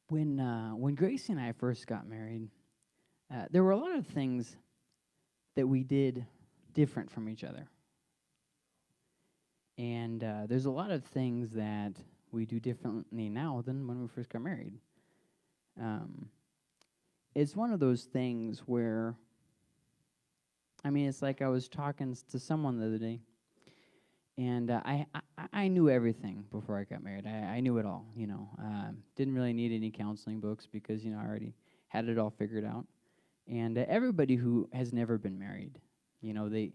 When Gracie and I first got married, there were a lot of things that we did different from each other, and there's a lot of things that we do differently now than when we first got married. Um, it's one of those things where, I mean, it's like I was talking to someone the other day, and I knew everything before I got married. I knew it all, you know. Didn't really need any counseling books because, you know, I already had it all figured out. And everybody who has never been married, you know, they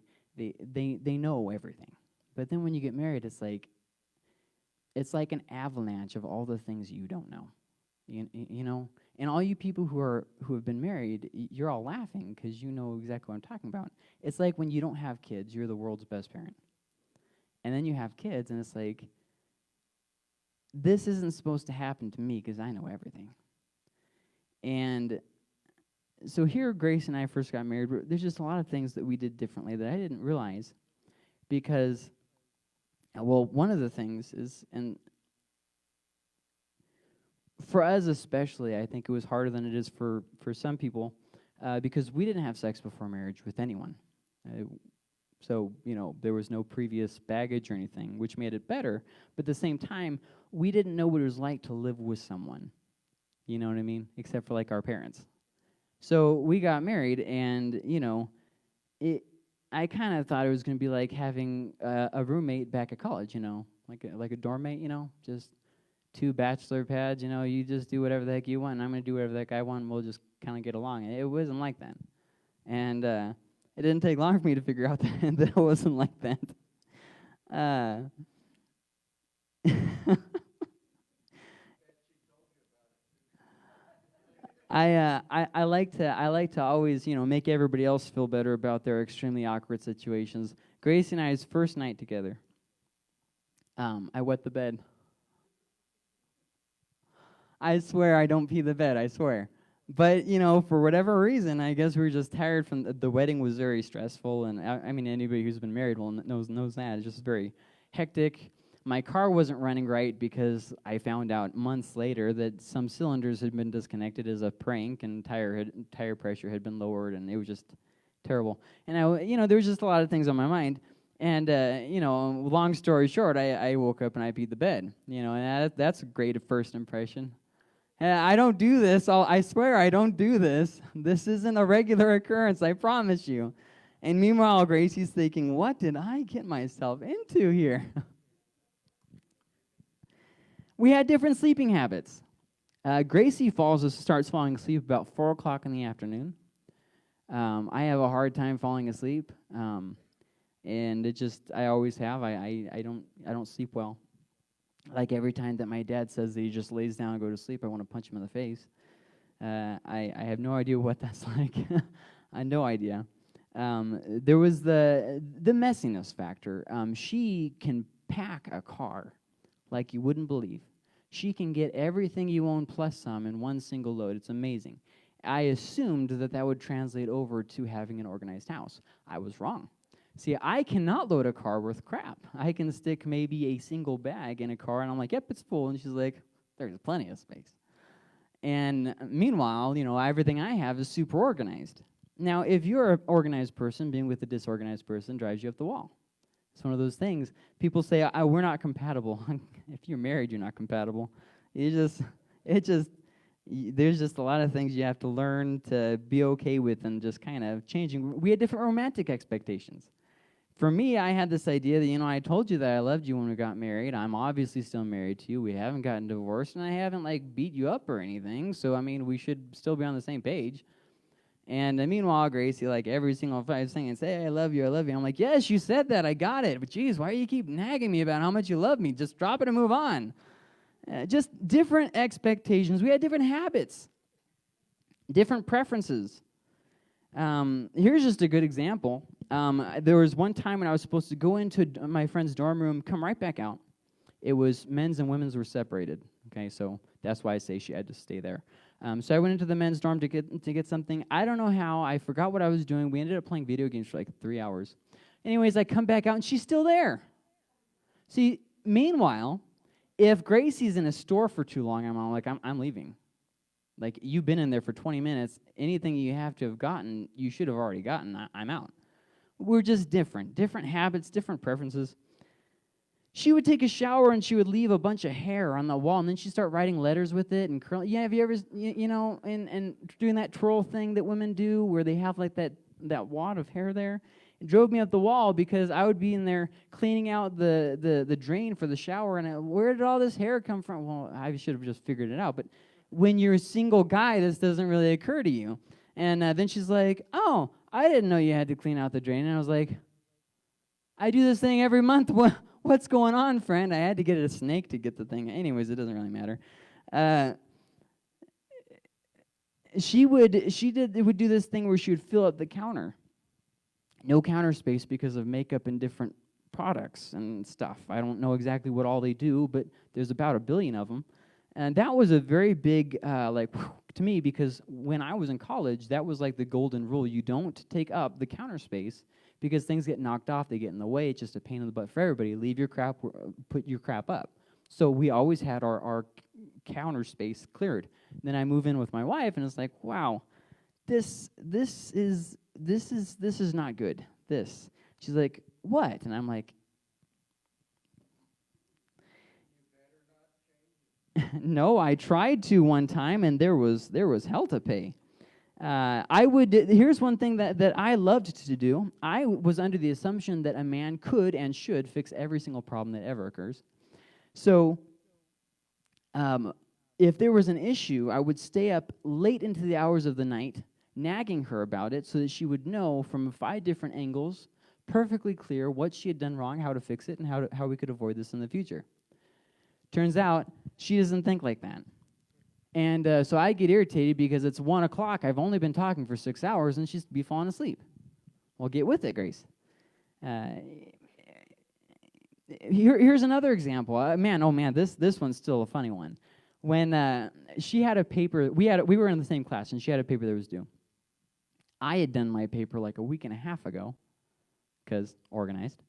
know everything. But then when you get married, it's like an avalanche of all the things you don't know. You know, and all you people who have been married, you're all laughing because you know exactly what I'm talking about. It's like when you don't have kids, you're the world's best parent. And then you have kids, and it's like, this isn't supposed to happen to me because I know everything. And so here, Grace and I first got married. There's just a lot of things that we did differently that I didn't realize because, well, one of the things is, and for us especially, I think it was harder than it is for some people because we didn't have sex before marriage with anyone. So, you know, there was no previous baggage or anything, which made it better. But at the same time, we didn't know what it was like to live with someone. You know what I mean? Except for, like, our parents. So we got married, and, you know, I kind of thought it was going to be like having a roommate back at college, you know, like a dorm mate, you know, just two bachelor pads, you know, you just do whatever the heck you want, and I'm going to do whatever the heck I want, and we'll just kind of get along. It wasn't like that. And it didn't take long for me to figure out that it wasn't like that. I like to always, you know, make everybody else feel better about their extremely awkward situations. Gracie and I's first night together, I wet the bed. I swear I don't pee the bed. I swear. But, you know, for whatever reason, I guess we were just tired from the wedding was very stressful, and I mean anybody who's been married knows that it's just very hectic. My car wasn't running right because I found out months later that some cylinders had been disconnected as a prank, and tire pressure had been lowered, and it was just terrible. And you know, there was just a lot of things on my mind. And you know, long story short, I woke up and I peed the bed. You know, and that's a great first impression. I don't do this. I swear I don't do this. This isn't a regular occurrence, I promise you. And meanwhile, Gracie's thinking, what did I get myself into here? We had different sleeping habits. Gracie starts falling asleep about 4 o'clock in the afternoon. I have a hard time falling asleep, and I always have. I don't sleep well. Like every time that my dad says that he just lays down and go to sleep, I want to punch him in the face. I have no idea what that's like. I have no idea. There was the messiness factor. She can pack a car like you wouldn't believe. She can get everything you own plus some in one single load. It's amazing. I assumed that would translate over to having an organized house. I was wrong. See, I cannot load a car with crap. I can stick maybe a single bag in a car, and I'm like, yep, it's full. And she's like, there's plenty of space. And meanwhile, you know, everything I have is super organized. Now, if you're an organized person, being with a disorganized person drives you up the wall. It's one of those things. People say, we're not compatible. If you're married, you're not compatible. There's just a lot of things you have to learn to be okay with and just kind of changing. We had different romantic expectations. For me, I had this idea that, you know, I told you that I loved you when we got married. I'm obviously still married to you. We haven't gotten divorced, and I haven't, like, beat you up or anything. So, I mean, we should still be on the same page. And meanwhile, Gracie, like, every single 5 seconds, hey, I love you, I love you. I'm like, yes, you said that. I got it. But, geez, why do you keep nagging me about how much you love me? Just drop it and move on. Just different expectations. We had different habits, different preferences. Here's just a good example. There was one time when I was supposed to go into my friend's dorm room, come right back out. It was men's and women's were separated. Okay, so that's why I say she had to stay there. So I went into the men's dorm to get something. I don't know how. I forgot what I was doing. We ended up playing video games for like 3 hours. Anyways, I come back out and she's still there. See, meanwhile, if Gracie's in a store for too long, I'm leaving. Like, you've been in there for 20 minutes. Anything you have to have gotten, you should have already gotten. I'm out. We're just different. Different habits, different preferences. She would take a shower and she would leave a bunch of hair on the wall, and then she'd start writing letters with it and curling. Yeah, have you ever, and doing that twirl thing that women do where they have like that wad of hair there? It drove me up the wall because I would be in there cleaning out the drain for the shower, and where did all this hair come from? Well, I should have just figured it out. But when you're a single guy, this doesn't really occur to you. And then she's like, oh, I didn't know you had to clean out the drain. And I was like, I do this thing every month. What's going on, friend? I had to get a snake to get the thing. Anyways, it doesn't really matter. She would do this thing where she would fill up the counter. No counter space because of makeup and different products and stuff. I don't know exactly what all they do, but there's about 1 billion of them. And that was a very big, to me, because when I was in college, that was like the golden rule. You don't take up the counter space because things get knocked off, they get in the way. It's just a pain in the butt for everybody. Leave your crap, put your crap up. So we always had our counter space cleared. Then I move in with my wife, and it's like, wow, this is not good. This. She's like, what? And I'm like, no, I tried to one time, and there was hell to pay. Here's one thing that I loved to do. I was under the assumption that a man could and should fix every single problem that ever occurs. So, if there was an issue, I would stay up late into the hours of the night, nagging her about it so that she would know from 5 different angles, perfectly clear what she had done wrong, how to fix it, and how we could avoid this in the future. Turns out, she doesn't think like that. And so I get irritated because it's 1 o'clock. I've only been talking for 6 hours, and she's be falling asleep. Well, get with it, Grace. Here's another example. This one's still a funny one. When she had a paper, we were in the same class, and she had a paper that was due. I had done my paper like a week and a half ago, because organized.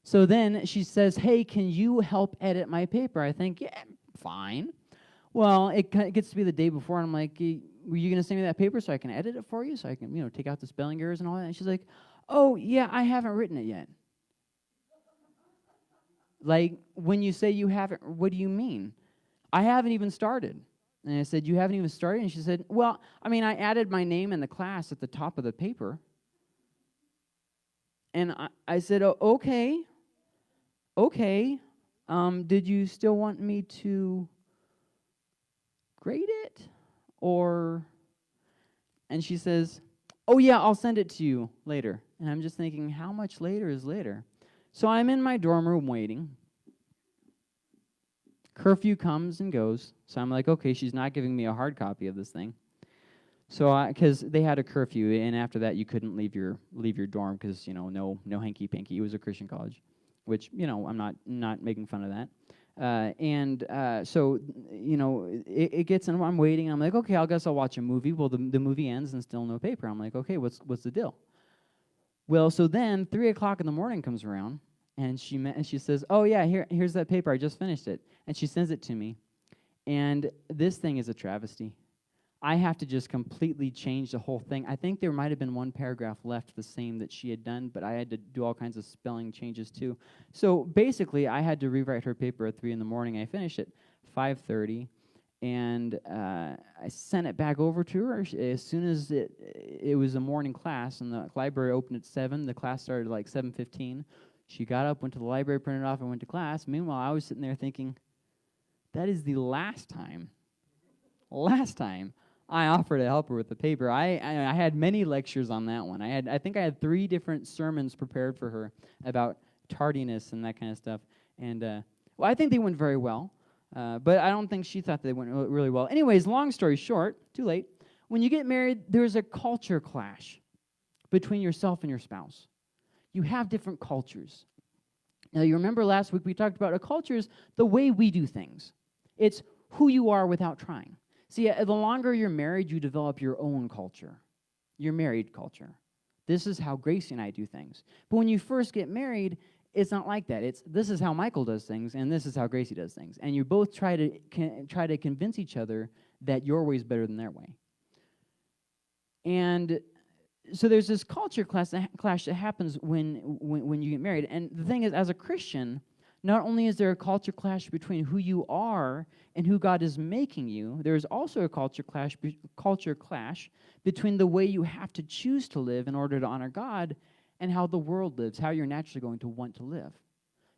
So then she says, hey, can you help edit my paper? I think, yeah, fine. Well, it gets to be the day before, and I'm like, were you going to send me that paper so I can edit it for you, so I can, take out the spelling errors and all that? And she's like, oh, yeah, I haven't written it yet. Like, when you say you haven't, what do you mean? I haven't even started. And I said, you haven't even started? And she said, well, I added my name and the class at the top of the paper. And I said, oh, okay. Did you still want me to grade it? And she says, oh yeah, I'll send it to you later. And I'm just thinking, how much later is later? So I'm in my dorm room waiting. Curfew comes and goes. So I'm like, okay, she's not giving me a hard copy of this thing. So because they had a curfew, and after that you couldn't leave your dorm because no hanky panky. It was a Christian college, which I'm not making fun of that. So it gets, and I'm waiting. And I'm like, okay, I guess I'll watch a movie. Well, the movie ends and still no paper. I'm like, okay, what's the deal? Well, so then 3 o'clock in the morning comes around, and she says, oh yeah, here's that paper. I just finished it, and she sends it to me. And this thing is a travesty. I have to just completely change the whole thing. I think there might have been one paragraph left the same that she had done, but I had to do all kinds of spelling changes too. So basically, I had to rewrite her paper at 3 in the morning. I finished at 5:30, and I sent it back over to her as soon as it was a morning class, and the library opened at 7. The class started like 7:15. She got up, went to the library, printed it off, and went to class. Meanwhile, I was sitting there thinking, that is the last time I offered to help her with the paper. I had many lectures on that one. I think I had 3 different sermons prepared for her about tardiness and that kind of stuff. And I think they went very well, but I don't think she thought they went really well. Anyways, long story short, too late. When you get married, there's a culture clash between yourself and your spouse. You have different cultures. Now, you remember last week we talked about a culture is the way we do things. It's who you are without trying. See, the longer you're married, you develop your own culture, your married culture. This is how Gracie and I do things. But when you first get married, it's not like that. It's this is how Michael does things, and this is how Gracie does things, and you both try to convince each other that your way is better than their way. And so there's this culture clash that happens when you get married. And the thing is, as a Christian, not only is there a culture clash between who you are and who God is making you, there is also a culture clash between the way you have to choose to live in order to honor God and how the world lives, how you're naturally going to want to live.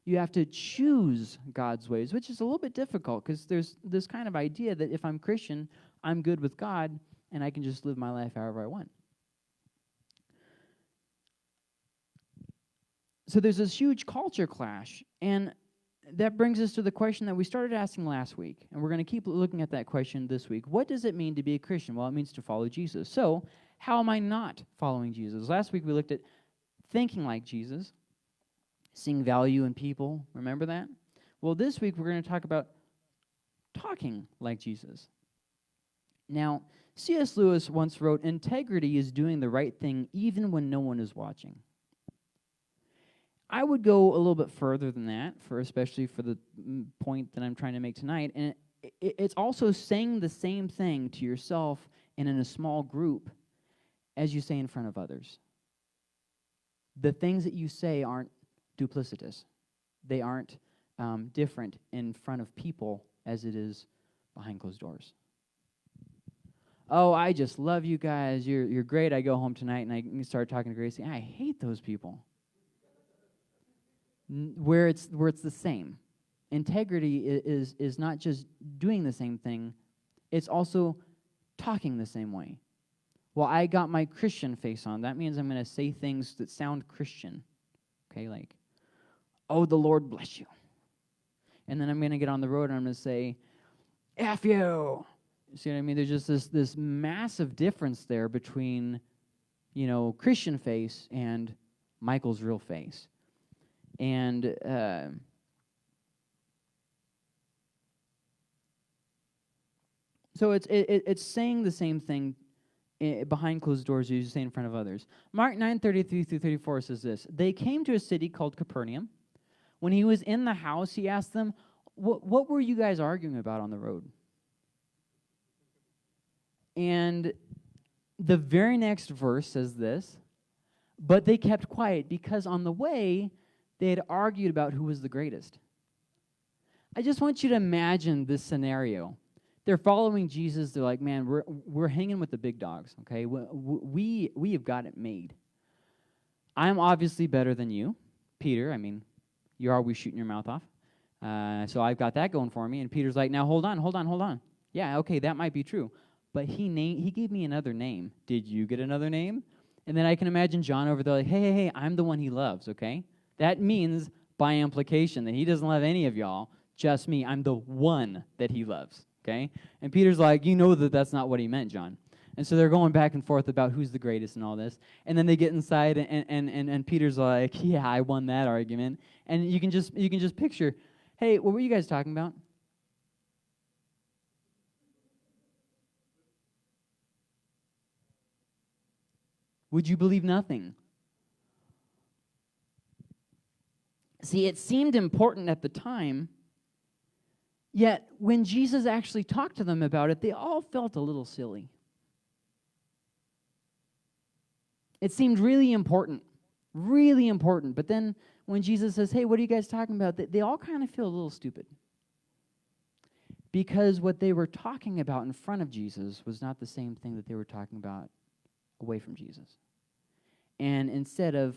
You have to choose God's ways, which is a little bit difficult because there's this kind of idea that if I'm Christian, I'm good with God and I can just live my life however I want. So there's this huge culture clash, and that brings us to the question that we started asking last week, and we're going to keep looking at that question this week. What does it mean to be a Christian? Well, it means to follow Jesus. So how am I not following Jesus? Last week we looked at thinking like Jesus, seeing value in people. Remember that? Well, this week we're going to talk about talking like Jesus. Now, C.S. Lewis once wrote, "Integrity is doing the right thing even when no one is watching." I would go a little bit further than that, especially for the point that I'm trying to make tonight. And it's also saying the same thing to yourself and in a small group as you say in front of others. The things that you say aren't duplicitous. They aren't different in front of people as it is behind closed doors. Oh, I just love you guys. You're great. I go home tonight and I start talking to Gracie. I hate those people. Where it's the same. Integrity is not just doing the same thing, it's also talking the same way. Well, I got my Christian face on. That means I'm going to say things that sound Christian. Okay, like, oh, the Lord bless you. And then I'm going to get on the road and I'm going to say, F you. See what I mean? There's just this massive difference there between, Christian face and Michael's real face. And so it's saying the same thing behind closed doors as you say in front of others. Mark 9:33-34 says this: They came to a city called Capernaum. When he was in the house, he asked them, what were you guys arguing about on the road? And the very next verse says this: But they kept quiet because on the way they had argued about who was the greatest. I just want you to imagine this scenario. They're following Jesus. They're like, man, we're hanging with the big dogs, okay? We have got it made. I'm obviously better than you, Peter. I mean, you're always shooting your mouth off. So I've got that going for me. And Peter's like, now hold on. Yeah, okay, that might be true. But he gave me another name. Did you get another name? And then I can imagine John over there like, hey, I'm the one he loves, okay? That means, by implication, that he doesn't love any of y'all, just me. I'm the one that he loves, okay? And Peter's like, that's not what he meant, John. And so they're going back and forth about who's the greatest and all this. And then they get inside, and Peter's like, yeah, I won that argument. And you can just picture, hey, what were you guys talking about? Would you believe nothing? See, it seemed important at the time, yet when Jesus actually talked to them about it, they all felt a little silly. It seemed really important, but then when Jesus says, hey, what are you guys talking about? They all kind of feel a little stupid. Because what they were talking about in front of Jesus was not the same thing that they were talking about away from Jesus. And instead of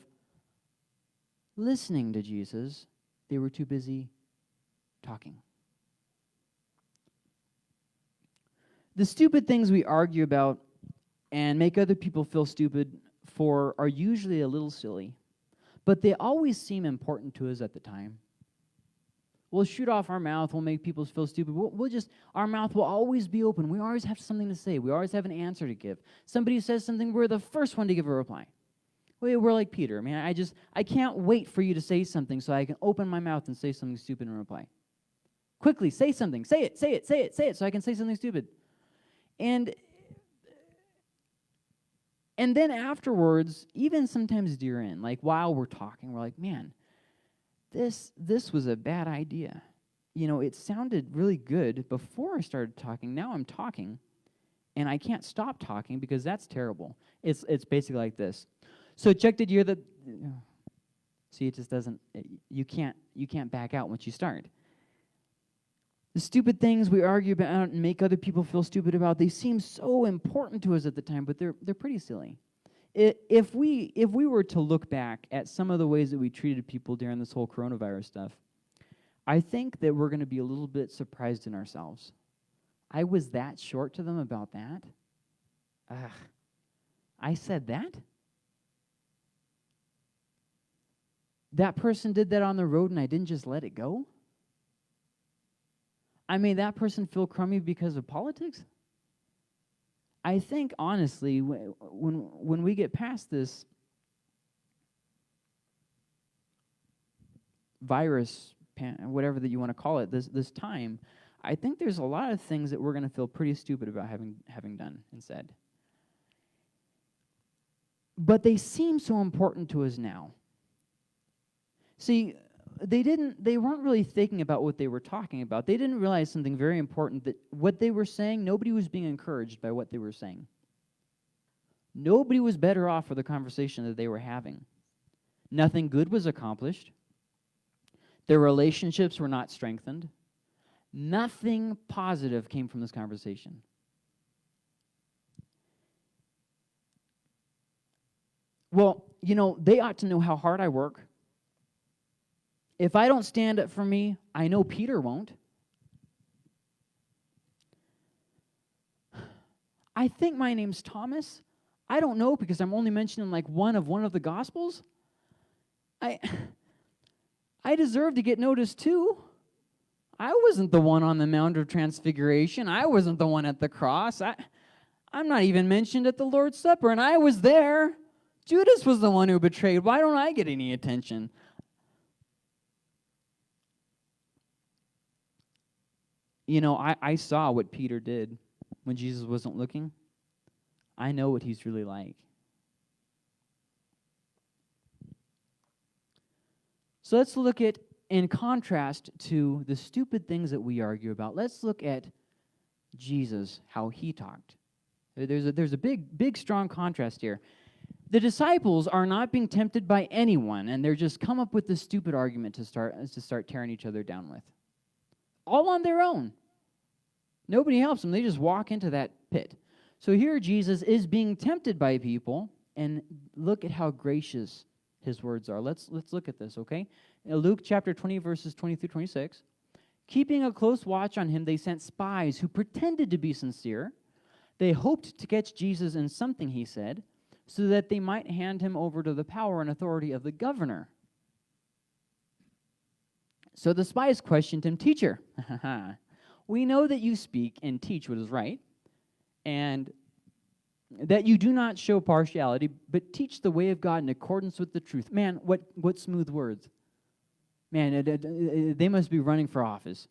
listening to Jesus, they were too busy talking. The stupid things we argue about and make other people feel stupid for are usually a little silly, but they always seem important to us at the time. We'll shoot off our mouth, we'll make people feel stupid. Our mouth will always be open. We always have something to say. We always have an answer to give. Somebody says something, we're the first one to give a reply. We're like Peter. I can't wait for you to say something so I can open my mouth and say something stupid in reply. Quickly, say something. Say it, so I can say something stupid. And then afterwards, even sometimes during, like while we're talking, we're like, man, this was a bad idea. It sounded really good before I started talking. Now I'm talking, and I can't stop talking because that's terrible. It's basically like this. So Chuck, did you hear that? See, it just doesn't. You can't back out once you start. The stupid things we argue about and make other people feel stupid about, they seem so important to us at the time, but they're pretty silly. If we were to look back at some of the ways that we treated people during this whole coronavirus stuff, I think that we're going to be a little bit surprised in ourselves. I was that short to them about that? I said that? That person did that on the road and I didn't just let it go? I made that person feel crummy because of politics? I think, honestly, when we get past this virus, whatever that you want to call it, this time, I think there's a lot of things that we're going to feel pretty stupid about having done and said. But they seem so important to us now. See, they weren't really thinking about what they were talking about. They didn't realize something very important, that what they were saying, nobody was being encouraged by what they were saying. Nobody was better off for the conversation that they were having. Nothing good was accomplished. Their relationships were not strengthened. Nothing positive came from this conversation. Well, they ought to know how hard I work. If I don't stand up for me, I know Peter won't. I think my name's Thomas. I don't know because I'm only mentioned in like one of the Gospels. I deserve to get noticed too. I wasn't the one on the Mount of Transfiguration. I wasn't the one at the cross. I'm not even mentioned at the Lord's Supper, and I was there. Judas was the one who betrayed. Why don't I get any attention? I saw what Peter did when Jesus wasn't looking. I know what he's really like. So let's look at, in contrast to the stupid things that we argue about, let's look at Jesus, how he talked. There's a big, strong contrast here. The disciples are not being tempted by anyone, and they're just come up with this stupid argument to start tearing each other down with. All on their own. Nobody helps them. They just walk into that pit. So here Jesus is being tempted by people, and look at how gracious his words are. Let's look at this, okay? Luke chapter 20, verses 20 through 26. Keeping a close watch on him, they sent spies who pretended to be sincere. They hoped to catch Jesus in something he said, so that they might hand him over to the power and authority of the governor. So the spies questioned him, "Teacher, we know that you speak and teach what is right, and that you do not show partiality, but teach the way of God in accordance with the truth." Man, what smooth words. Man, they must be running for office.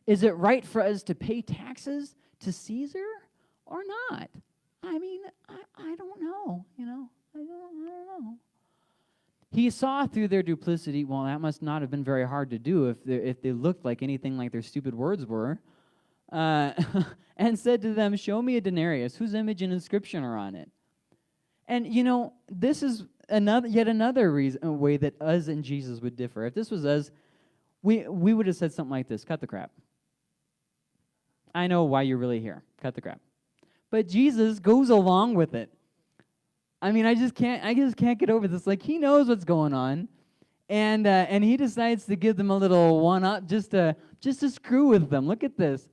Is it right for us to pay taxes to Caesar or not? I mean, I don't know, I don't know. He saw through their duplicity. Well, that must not have been very hard to do if they looked like anything like their stupid words were. And said to them, "Show me a denarius. Whose image and inscription are on it?" And this is yet another way that us and Jesus would differ. If this was us, we would have said something like this: "Cut the crap. I know why you're really here. Cut the crap." But Jesus goes along with it. I mean, I just can't get over this. Like, he knows what's going on, and he decides to give them a little one-up just to screw with them. Look at this.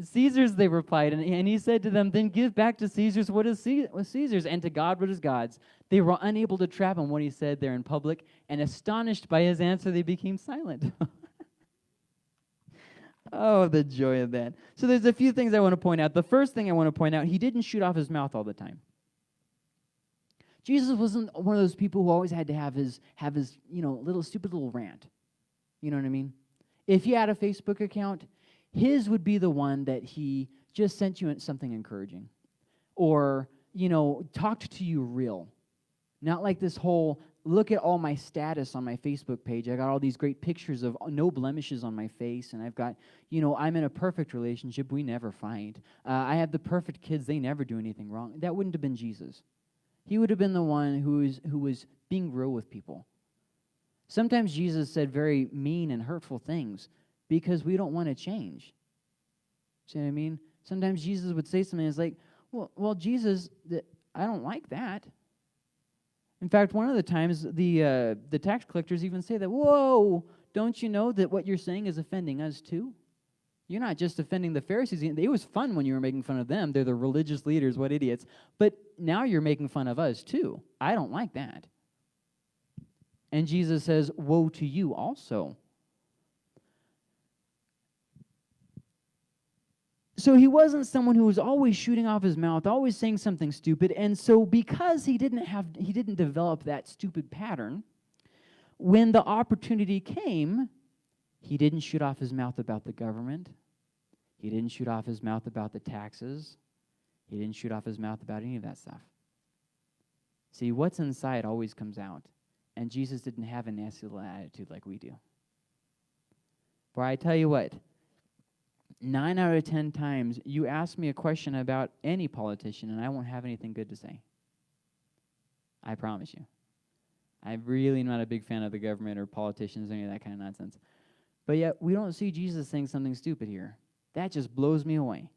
"Caesar's," they replied, and he said to them, "Then give back to Caesar's what is Caesar's, and to God what is God's." They were unable to trap him when he said there in public, and astonished by his answer, they became silent. Oh, the joy of that. So there's a few things I want to point out. The first thing I want to point out, he didn't shoot off his mouth all the time. Jesus wasn't one of those people who always had to have his little stupid little rant. You know what I mean? If he had a Facebook account, his would be the one that he just sent you something encouraging, or talked to you real, not like this whole look at all my status on my Facebook page. I got all these great pictures of no blemishes on my face, and I've got, I'm in a perfect relationship. We never fight. I have the perfect kids. They never do anything wrong. That wouldn't have been Jesus. He would have been the one who was being real with people. Sometimes Jesus said very mean and hurtful things because we don't want to change. See what I mean? Sometimes Jesus would say something that's like, well, Jesus, I don't like that. In fact, one of the times, the tax collectors even say that, whoa, don't you know that what you're saying is offending us too? You're not just offending the Pharisees. It was fun when you were making fun of them. They're the religious leaders, what idiots. But now you're making fun of us too. I don't like that. And Jesus says, woe to you also. So he wasn't someone who was always shooting off his mouth, always saying something stupid. And so because he didn't develop that stupid pattern, when the opportunity came, he didn't shoot off his mouth about the government. He didn't shoot off his mouth about the taxes. He didn't shoot off his mouth about any of that stuff. See, what's inside always comes out. And Jesus didn't have a nasty little attitude like we do. For I tell you what, 9 out of 10 times, you ask me a question about any politician, and I won't have anything good to say. I promise you. I'm really not a big fan of the government or politicians or any of that kind of nonsense. But yet, we don't see Jesus saying something stupid here. That just blows me away.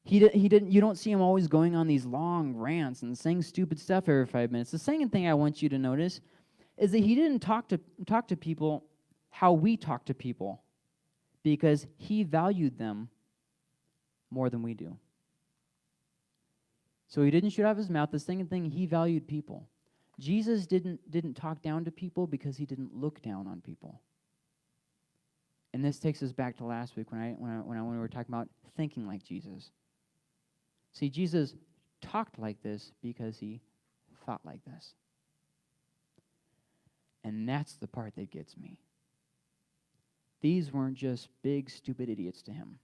He didn't. You don't see him always going on these long rants and saying stupid stuff every 5 minutes. The second thing I want you to notice is that he didn't talk to people how we talk to people, because he valued them more than we do. So he didn't shoot off his mouth. The second thing, he valued people. Jesus didn't talk down to people because he didn't look down on people. And this takes us back to last week when we were talking about thinking like Jesus. See, Jesus talked like this because he thought like this. And that's the part that gets me. These weren't just big, stupid idiots to him.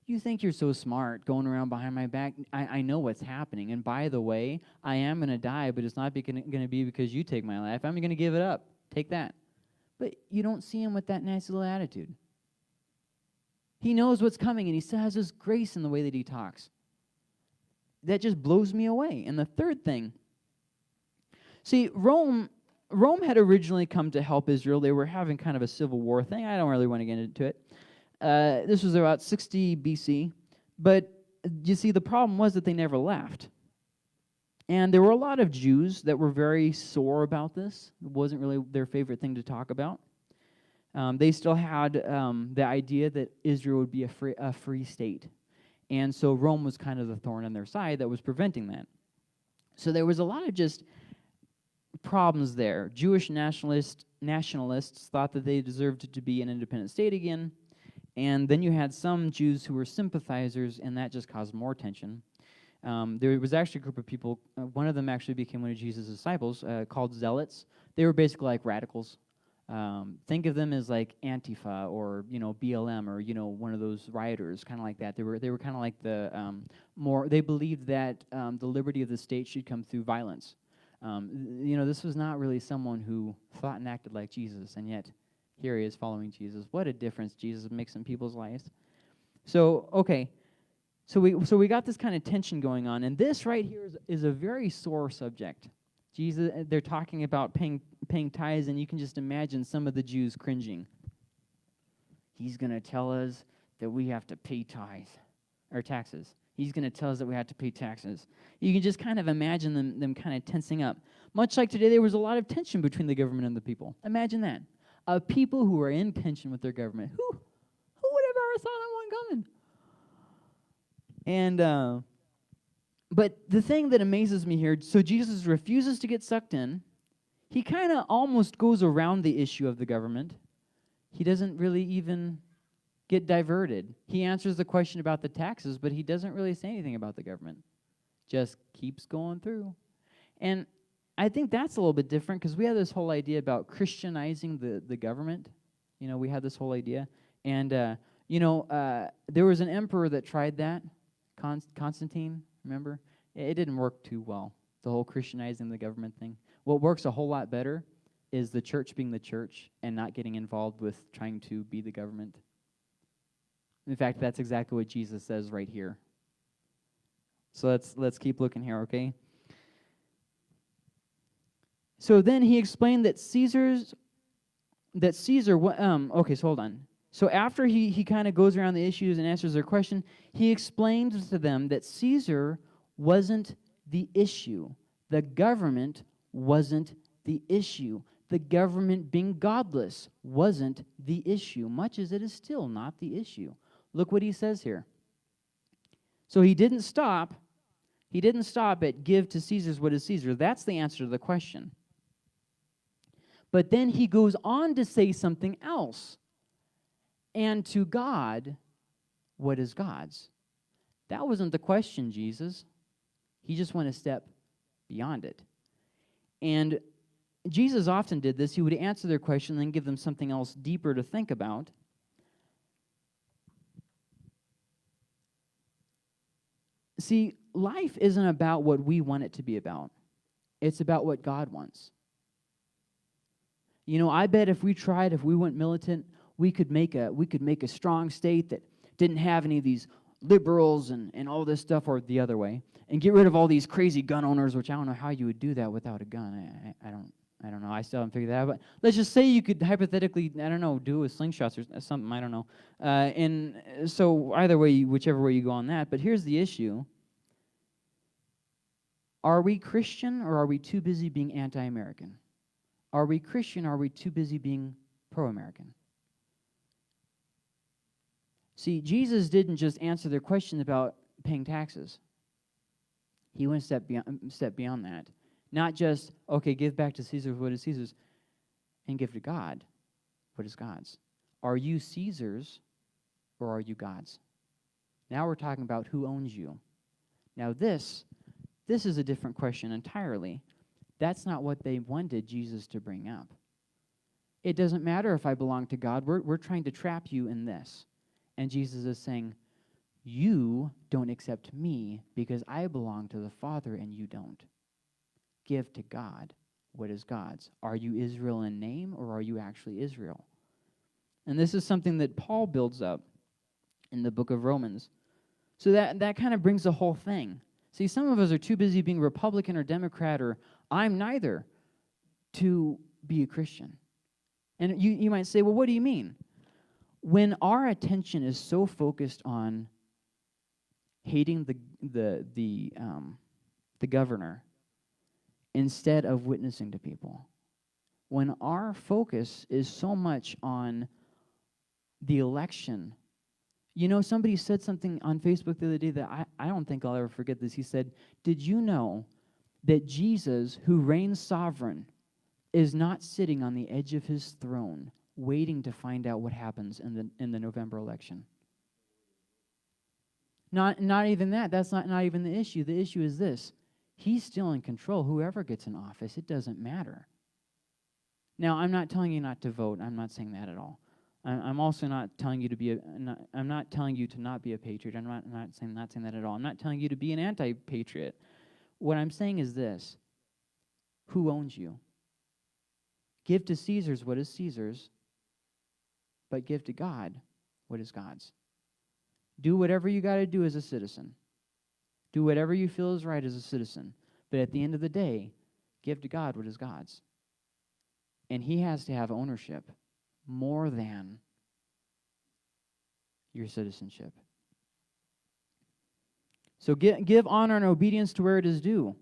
You think you're so smart going around behind my back. I know what's happening. And by the way, I am going to die, but it's not going to be because you take my life. I'm going to give it up. Take that. But you don't see him with that nice little attitude. He knows what's coming, and he still has this grace in the way that he talks. That just blows me away. And the third thing, see, Rome had originally come to help Israel. They were having kind of a civil war thing. I don't really want to get into it. This was about 60 BC. But you see, the problem was that they never left. And there were a lot of Jews that were very sore about this. It wasn't really their favorite thing to talk about. They still had the idea that Israel would be a free state. And so Rome was kind of the thorn on their side that was preventing that. So there was a lot of just problems there. Jewish nationalists thought that they deserved to be an independent state again. And then you had some Jews who were sympathizers, and that just caused more tension. There was actually a group of people, one of them actually became one of Jesus' disciples, called Zealots. They were basically like radicals. Think of them as like Antifa or, BLM or, one of those rioters, kind of like that. They were kind of like they believed that the liberty of the state should come through violence. This was not really someone who thought and acted like Jesus, and yet here he is following Jesus. What a difference Jesus makes in people's lives. So, okay. So we got this kind of tension going on, and this right here is a very sore subject. Jesus, they're talking about paying tithes, and you can just imagine some of the Jews cringing. He's going to tell us that we have to pay tithes or taxes. He's going to tell us that we have to pay taxes. You can just kind of imagine them kind of tensing up. Much like today, there was a lot of tension between the government and the people. Imagine that. People who are in tension with their government. Who would have ever saw that one coming? And but the thing that amazes me here, so Jesus refuses to get sucked in. He kind of almost goes around the issue of the government. He doesn't really even get diverted. He answers the question about the taxes, but he doesn't really say anything about the government. Just keeps going through. And I think that's a little bit different because we have this whole idea about Christianizing the government. We have this whole idea. And, there was an emperor that tried that, Constantine, remember? it didn't work too well, the whole Christianizing the government thing. What works a whole lot better is the church being the church and not getting involved with trying to be the government. In fact, that's exactly what Jesus says right here. So let's keep looking here, okay? So then he explained that Caesar, okay, so hold on. So after he kind of goes around the issues and answers their question, he explains to them that Caesar wasn't the issue. The government wasn't the issue. The government being godless wasn't the issue, much as it is still not the issue. Look what he says here. So he didn't stop at give to Caesar's what is Caesar. That's the answer to the question. But then he goes on to say something else. And to God, what is God's? That wasn't the question, Jesus. He just went a step beyond it. And Jesus often did this. He would answer their question and then give them something else deeper to think about. See, life isn't about what we want it to be about. It's about what God wants. You know, I bet if we went militant, we could make a strong state that didn't have any of these liberals and all this stuff, or the other way, and get rid of all these crazy gun owners, which I don't know how you would do that without a gun. I don't know. I still haven't figured that out. But let's just say you could hypothetically, I don't know, do it with slingshots or something. I don't know. And so either way, whichever way you go on that. But here's the issue. Are we Christian, or are we too busy being anti-American? Are we Christian, or are we too busy being pro-American? See, Jesus didn't just answer their question about paying taxes. He went a step beyond that. Not just, okay, give back to Caesar what is Caesar's, and give to God what is God's. Are you Caesar's, or are you God's? Now we're talking about who owns you. Now this is a different question entirely. That's not what they wanted Jesus to bring up. It doesn't matter if I belong to God. We're trying to trap you in this. And Jesus is saying, you don't accept me because I belong to the Father and you don't. Give to God what is God's. Are you Israel in name, or are you actually Israel? And this is something that Paul builds up in the book of Romans. So that kind of brings the whole thing. See, some of us are too busy being Republican or Democrat or I'm neither to be a Christian. And you might say, well, what do you mean? When our attention is so focused on hating the governor instead of witnessing to people, when our focus is so much on the election. You know, somebody said something on Facebook the other day that I don't think I'll ever forget this. He said, did you know that Jesus, who reigns sovereign, is not sitting on the edge of his throne waiting to find out what happens in the November election? Not even that. That's not even the issue. The issue is this. He's still in control. Whoever gets in office, it doesn't matter. Now, I'm not telling you not to vote. I'm not saying that at all. I'm also not telling you to be I'm not telling you to not be a patriot. I'm not saying that at all. I'm not telling you to be an anti-patriot. What I'm saying is this. Who owns you? Give to Caesar's what is Caesar's, but give to God what is God's. Do whatever you got to do as a citizen. Do whatever you feel is right as a citizen. But at the end of the day, give to God what is God's. And he has to have ownership more than your citizenship. So give honor and obedience to where it is due.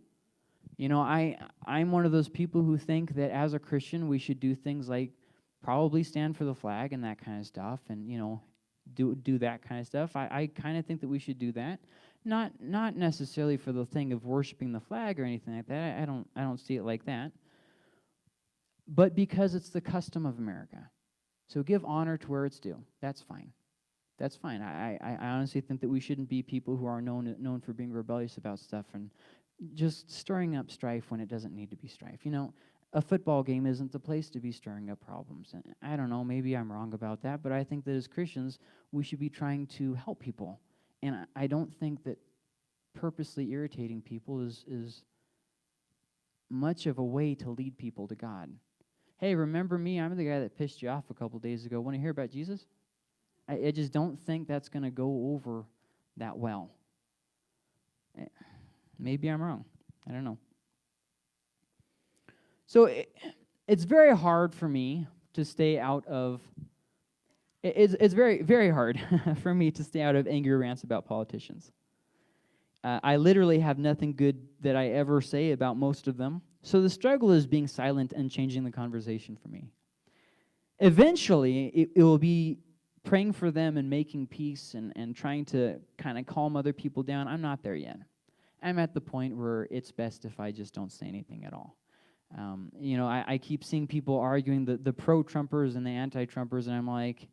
You know, I'm one of those people who think that as a Christian we should do things like probably stand for the flag and that kind of stuff, and you know, do that kind of stuff. I kind of think that we should do that. Not necessarily for the thing of worshiping the flag or anything like that. I don't see it like that. But because it's the custom of America. So give honor to where it's due. That's fine. That's fine. I honestly think that we shouldn't be people who are known for being rebellious about stuff and just stirring up strife when it doesn't need to be strife. You know, a football game isn't the place to be stirring up problems. And I don't know, maybe I'm wrong about that, but I think that as Christians, we should be trying to help people. And I don't think that purposely irritating people is much of a way to lead people to God. Hey, remember me? I'm the guy that pissed you off a couple days ago. Want to hear about Jesus? I just don't think that's going to go over that well. Maybe I'm wrong. I don't know. So it's very hard for me to stay out of... It's very, very hard for me to stay out of angry rants about politicians. I literally have nothing good that I ever say about most of them. So the struggle is being silent and changing the conversation for me. Eventually, it will be praying for them and making peace and trying to kind of calm other people down. I'm not there yet. I'm at the point where it's best if I just don't say anything at all. I keep seeing people arguing the pro-Trumpers and the anti-Trumpers, and I'm like,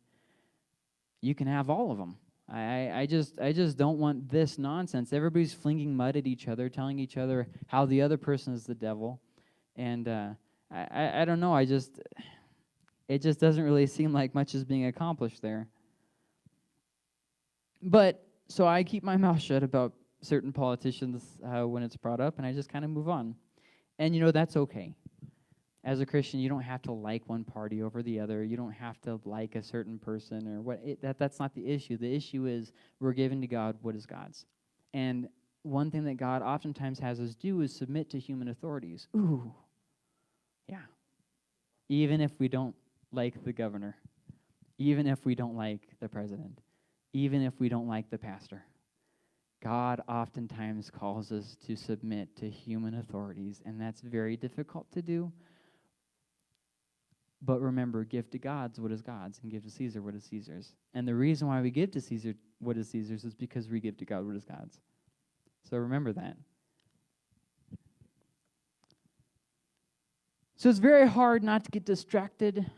you can have all of them. I just don't want this nonsense. Everybody's flinging mud at each other, telling each other how the other person is the devil, and I don't know. It just doesn't really seem like much is being accomplished there. But so I keep my mouth shut about certain politicians when it's brought up, and I just kind of move on. And that's okay. As a Christian, you don't have to like one party over the other. You don't have to like a certain person or what. That's not the issue. The issue is we're giving to God what is God's. And one thing that God oftentimes has us do is submit to human authorities. Ooh, yeah. Even if we don't like the governor, even if we don't like the president, even if we don't like the pastor, God oftentimes calls us to submit to human authorities, and that's very difficult to do. But remember, give to God's what is God's, and give to Caesar what is Caesar's. And the reason why we give to Caesar what is Caesar's is because we give to God what is God's. So remember that. So it's very hard not to get distracted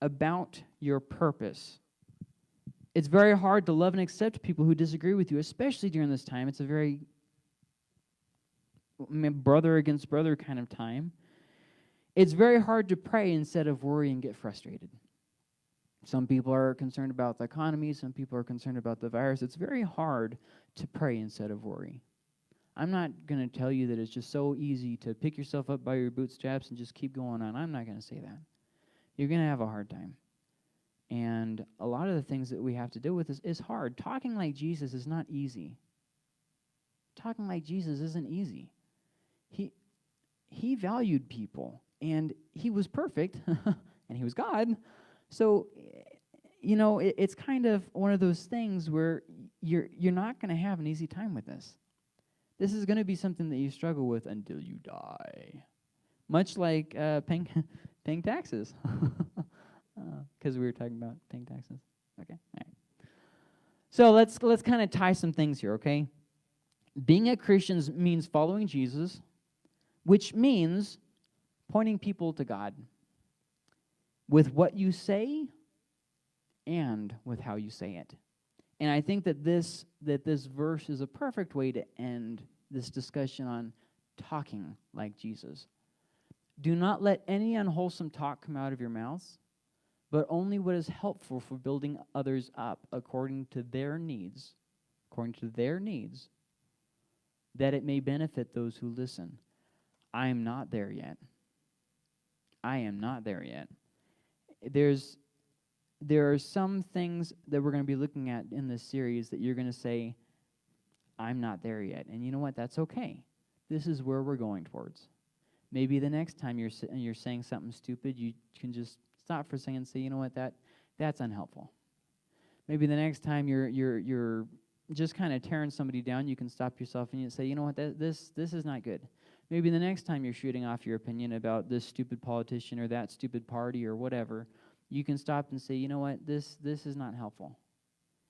about your purpose. It's very hard to love and accept people who disagree with you, especially during this time. It's a very brother against brother kind of time. It's very hard to pray instead of worry and get frustrated. Some people are concerned about the economy. Some people are concerned about the virus. It's very hard to pray instead of worry. I'm not going to tell you that it's just so easy to pick yourself up by your bootstraps and just keep going on. I'm not going to say that. You're going to have a hard time. And a lot of the things that we have to deal with is hard. Talking like Jesus is not easy. Talking like Jesus isn't easy. He valued people, and he was perfect, and he was God. So, it's kind of one of those things where you're not going to have an easy time with this. This is going to be something that you struggle with until you die. Much like paying taxes. Because we were talking about paying taxes. Okay, all right. So let's kind of tie some things here, okay? Being a Christian means following Jesus, which means pointing people to God with what you say and with how you say it. And I think that this verse is a perfect way to end this discussion on talking like Jesus. Do not let any unwholesome talk come out of your mouths, but only what is helpful for building others up according to their needs, that it may benefit those who listen. I am not there yet. There are some things that we're going to be looking at in this series that you're going to say, I'm not there yet. And you know what? That's okay. This is where we're going towards. Maybe the next time you're saying something stupid, you can just stop for a second and say, you know what, that's unhelpful. Maybe the next time you're just kind of tearing somebody down, you can stop yourself and you say, you know what, this is not good. Maybe the next time you're shooting off your opinion about this stupid politician or that stupid party or whatever, you can stop and say, you know what, this is not helpful.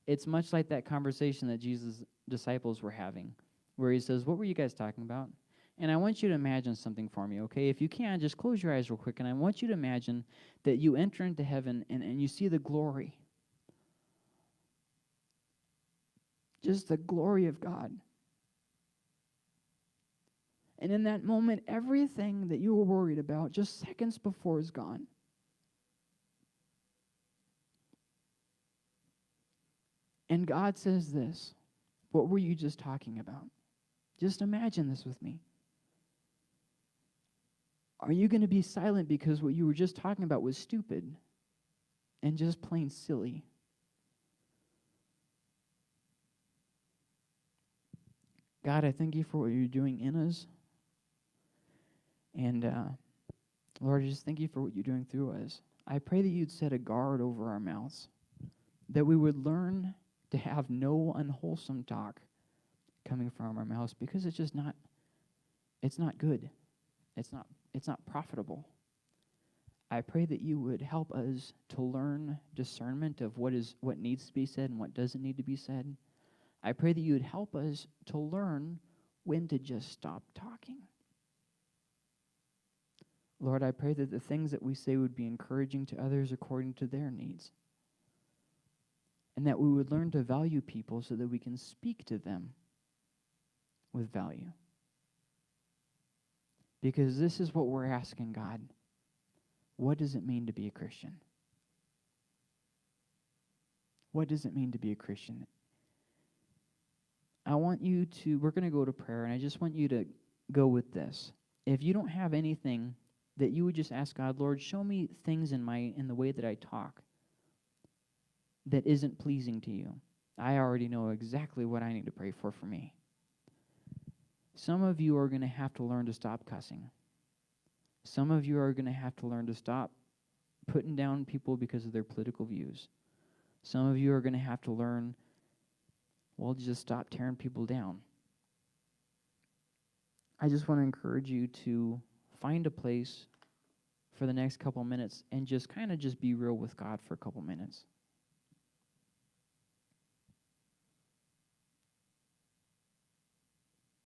It's much like that conversation that Jesus' disciples were having, where he says, what were you guys talking about? And I want you to imagine something for me, okay? If you can, just close your eyes real quick, and I want you to imagine that you enter into heaven and you see the glory. Just the glory of God. And in that moment, everything that you were worried about just seconds before is gone. And God says this, what were you just talking about? Just imagine this with me. Are you going to be silent because what you were just talking about was stupid and just plain silly? God, I thank you for what you're doing in us. And Lord, I just thank you for what you're doing through us. I pray that you'd set a guard over our mouths, that we would learn to have no unwholesome talk coming from our mouths, because it's just not, it's not good. It's not profitable. I pray that you would help us to learn discernment of what needs to be said and what doesn't need to be said. I pray that you would help us to learn when to just stop talking. Lord, I pray that the things that we say would be encouraging to others according to their needs, and that we would learn to value people so that we can speak to them with value. Because this is what we're asking, God. What does it mean to be a Christian? What does it mean to be a Christian? We're going to go to prayer, and I just want you to go with this. If you don't have anything, that you would just ask God, Lord, show me things in the way that I talk that isn't pleasing to you. I already know exactly what I need to pray for me. Some of you are going to have to learn to stop cussing. Some of you are going to have to learn to stop putting down people because of their political views. Some of you are going to have to learn, well, just stop tearing people down. I just want to encourage you to find a place for the next couple minutes and just be real with God for a couple minutes.